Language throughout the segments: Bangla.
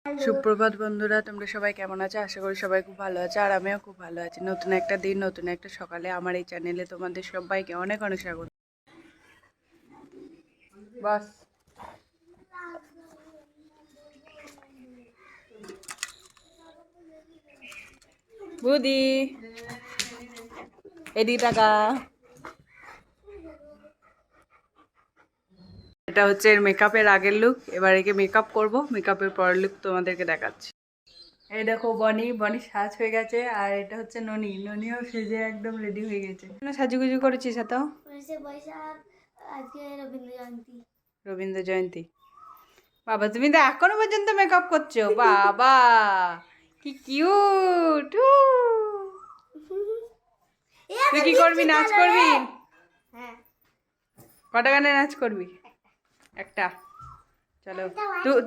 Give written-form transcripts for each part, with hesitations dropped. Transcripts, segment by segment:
সুপ্রভাত বন্ধুরা, তোমরা সবাই কেমন আছো? আশা করি সবাই খুব ভালো আছে, আর আমিও খুব ভালো আছি। নতুন একটা দিন, নতুন একটা সকালে আমার এই চ্যানেলে তোমাদের সবাইকে অনেক অনেক স্বাগত। বাস বুদি এদিকে টাকা, এটা হচ্ছে এর মেকআপের আগের লুক। এবার একে মেকআপ করব, মেকআপের পরের লুক তোমাদেরকে দেখাচ্ছি। এই দেখো বনি, বনি সাজ হয়ে গেছে, আর এটা হচ্ছে ননি, ননিও সেজে একদম রেডি হয়ে গেছে। সাজুগুজু করেছিস এত? বৈশাখ, আজকে রবীন্দ্র জয়ন্তী। রবীন্দ্র জয়ন্তী। বাবা, তুমি তো এখনো পর্যন্ত মেকআপ করছো, বাবা কি কিউট। তুই কি করবি, নাচ করবি? হ্যাঁ, কটা গানে নাচ করবি? একটা। চলো,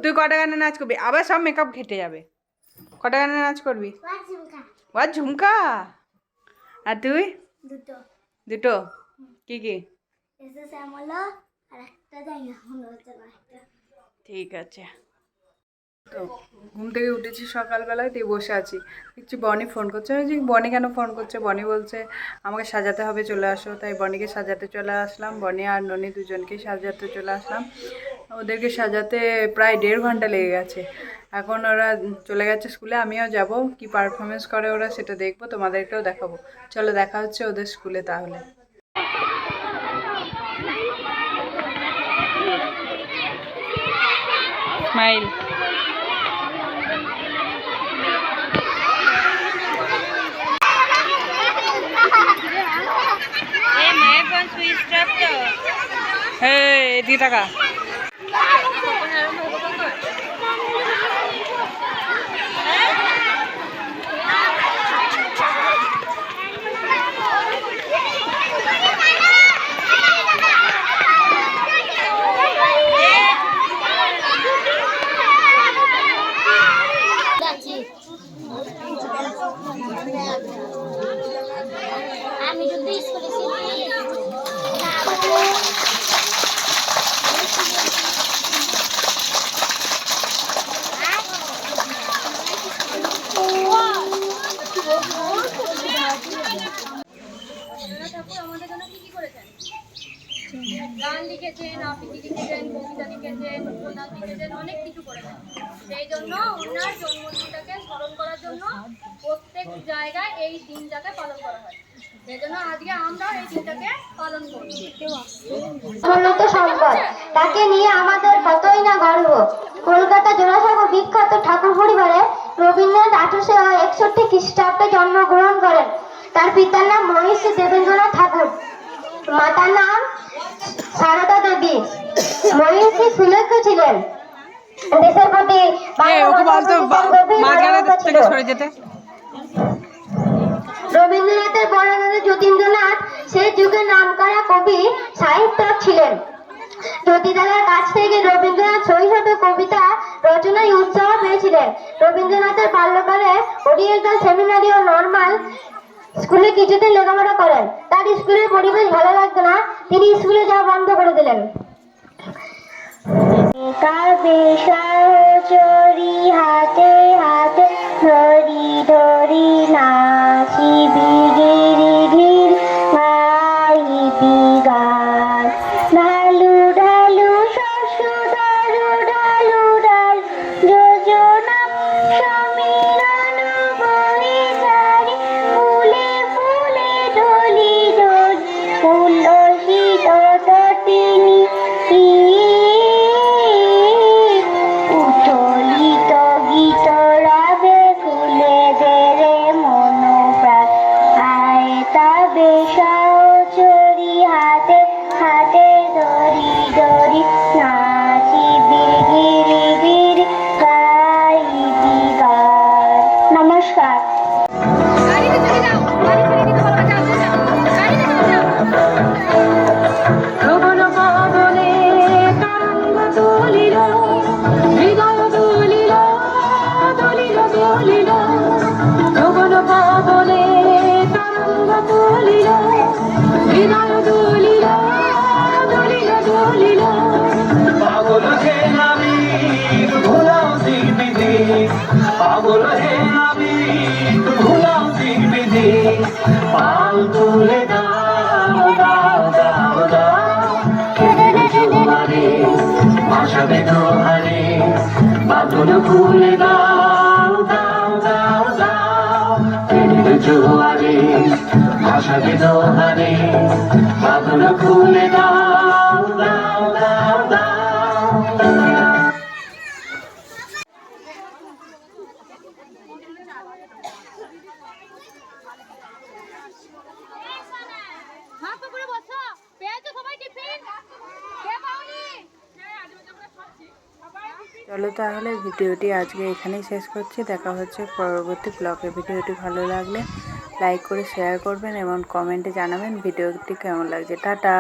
তুই কটা গানে নাচ করবি? আবার সব মেকআপ ঘেটে যাবে। কটা গানে নাচ করবি? ওয়া ঝুমকা। আর তুই? দুটো। দুটো? কি কি? এসে শ্যামলা আর একটা যাই না, মনে হচ্ছে না একটা। ঠিক আছে। তো ঘুম থেকে উঠেছি সকালবেলায়, দিয়ে বসে আছি, দেখছি বনি ফোন করছে। আমি বলছি বনি কেন ফোন করছে? বনি বলছে আমাকে সাজাতে হবে, চলে আসো। তাই বনিকে সাজাতে চলে আসলাম, বনি আর ননি দুজনকেই সাজাতে চলে আসলাম। ওদেরকে সাজাতে প্রায় 1.5 ঘন্টা লেগে গেছে। এখন ওরা চলে গেছে স্কুলে, আমিও যাব। কি পারফরমেন্স করে ওরা সেটা দেখবো, তোমাদেরকেও দেখাবো। চলো, দেখা হচ্ছে ওদের স্কুলে তাহলে। স্মাইল। এদিকে টাকা। আমি যদি স্কুলে আমাদের জন্য কি করেছেন? গান লিখেছেন, আবৃত্তি লিখেছেন, কবিতা লিখেছেন, উপন্যাস লিখেছেন, অনেক কিছু করেছেন। সেই জন্য ওনার জন্মদিনটাকে স্মরণ করার জন্য প্রত্যেক জায়গায় এই দিনটাকে পালন করা হয়। সেই জন্য আজকে আমরা এই দিনটাকে পালন করি। উন্নত সম্পদ, তাকে নিয়ে আমাদের কতই না গর্ব। কলকাতা জোড়াসাঁকো বিখ্যাত ঠাকুর পরিবারে রবীন্দ্রনাথ 1861 খ্রিস্টাব্দে জন্মগ্রহণ করেন। তার পিতার নাম মহিষী দেবেন্দ্রনাথ ঠাকুর, মাতার নাম সারদা দেবী। মহিষী সুলেখ্য ছিলেন। দেশের প্রতি রবীন্দ্রনাথের বড় দাদা যতীন্দ্রনাথ সেই যুগের নামকরা কবি সাহিত্যিক ছিলেন। জ্যোতিদাদার কাছ থেকে রবীন্দ্রনাথ শৈশবে কবিতা রচনায় উৎসাহ পেয়েছিলেন। রবীন্দ্রনাথের বাল্যকালে ওরিয়েন্টাল সেমিনারি ও নর্মাল স্কুলে কিছুদিন লেখাপড়া করেন। তার স্কুলের পরিবেশ ভালো লাগতো না, তিনি স্কুলে যাওয়া বন্ধ করে দিলেন। চরি হাতে হাতে ধরি ধরি নাচিবি গিরি গির গাইবি গান ঢালু ঢালু শস্য ঢালু ঢালু ঢাল যোজনা সমীরণ বনে চারি ফুলে ফুলে ঢলি ঢল উল্লসিত তটিনী উচ্চলিত গীত দোহারে বাঁধন খুলে দাও দাও দাও দাও ফেরির জোয়ারে ভাসাবে দোহারে বাঁধন খুলে দাও দাও দাও দাও হাত উপরে বসো পেয়েছো সবাই টিফিন কে পাওনি চলো তাহলে ভিডিওটি আজকে এখানেই শেষ করছি। দেখা হচ্ছে পরবর্তী ব্লগে। ভিডিওটি ভালো লাগলে লাইক করে শেয়ার করবেন এবং কমেন্টে জানাবেন ভিডিওটি কেমন লাগছে। টাটা।